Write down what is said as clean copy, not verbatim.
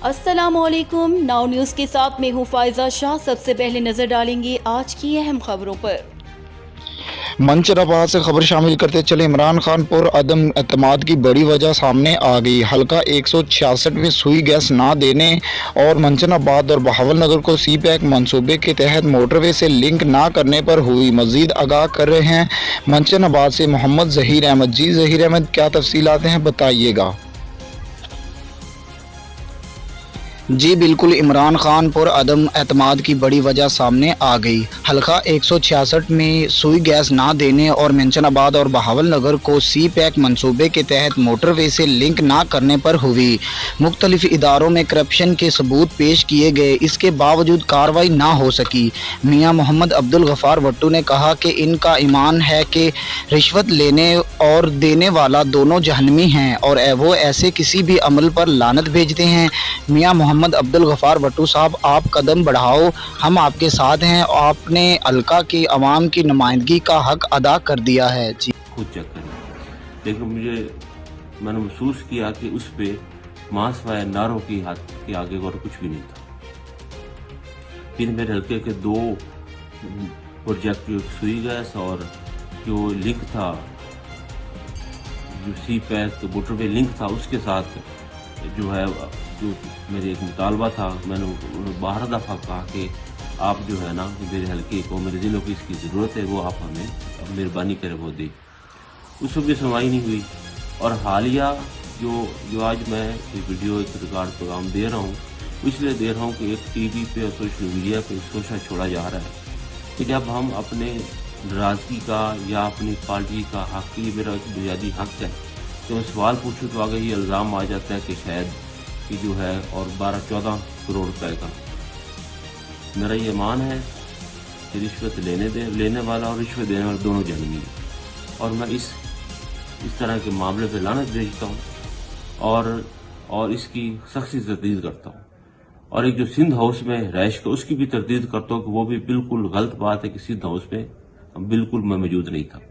अस्सलाम वालेकुम। Now news के साथ मैं हूँ फायजा शाह। सबसे पहले नजर डालेंगे आज की अहम खबरों पर। मंचराबाद से खबर शामिल करते चले। इमरान खान पर अदम एतमाद की बड़ी वजह सामने आ गई। हल्का 166 में सुई गैस ना देने और मंचनाबाद और बहावलनगर को सी पैक मंसूबे के तहत मोटरवे से लिंक ना करने पर हुई। मजीद आगाह कर रहे हैं मंचनाबाद से मोहम्मद जहीर अहमद। जी जहीर अहमद, क्या तफसीलात हैं, बताइएगा। जी बिल्कुल, इमरान खान पर अदम एतमाद की बड़ी वजह सामने आ गई। हल्का 166 में सुई गैस ना देने और मंचनाबाद और बहावलनगर को सी पैक मंसूबे के तहत मोटरवे से लिंक ना करने पर हुई। मुख्तलिफ इदारों में करप्शन के सबूत पेश किए गए, इसके बावजूद कार्रवाई ना हो सकी। मियां मोहम्मद अब्दुल गफ़ार भट्टू ने कहा कि इनका ईमान है कि रिश्वत लेने और देने वाला दोनों जहन्नमी हैं और वो ऐसे किसी भी अमल पर लानत भेजते हैं। मियां मोहम्मद अब्दुल गफ़ार भट्टू साहब, आप कदम बढ़ाओ, हम आपके साथ हैं। आपने हल्का की आवाम की नुमाइंदगी का हक अदा कर दिया है। जी खुद चेक करें, लेकिन मैंने महसूस किया कि उस पे मासवाए नारों की हाथ के आगे और कुछ भी नहीं था। फिर मेरे हल्के के 2 प्रोजेक्ट, सुई गैस और जो लिंक था, जो सी पैक मोटरवे लिंक था, उसके साथ जो मेरे एक मुतालबा था, मैंने 12 दफ़ा कहा कि आप जो है ना मेरे हल्के को, मेरे ज़िलों को इसकी ज़रूरत है, वो आप हमें मेहरबानी करें वो दे। उस वक्त भी सुनवाई नहीं हुई। और हालिया जो आज मैं ये वीडियो एक रिकॉर्ड प्रोग्राम दे रहा हूँ, इसलिए दे रहा हूँ कि एक टीवी पे और सोशल मीडिया पे सोचा छोड़ा जा रहा है कि जब हम अपने नाराज़गी का या अपनी पार्टी का हक, ये मेरा बुनियादी हक है, तो मैं सवाल पूछूं तो आगे ये इल्ज़ाम आ जाता है कि शायद कि जो है और 12-14 करोड़ रुपए का। मेरा ये मान है कि रिश्वत लेने वाला और रिश्वत देने वाला दोनों जहन्नमी हैं, और मैं इस तरह के मामले पे लानत भेजता हूँ और इसकी सख्ती से तरदीद करता हूँ। और एक जो सिंध हाउस में रैश का, उसकी भी तरदीद करता हूँ कि वो भी बिल्कुल गलत बात है कि सिंध हाउस में बिल्कुल मैं मौजूद नहीं था।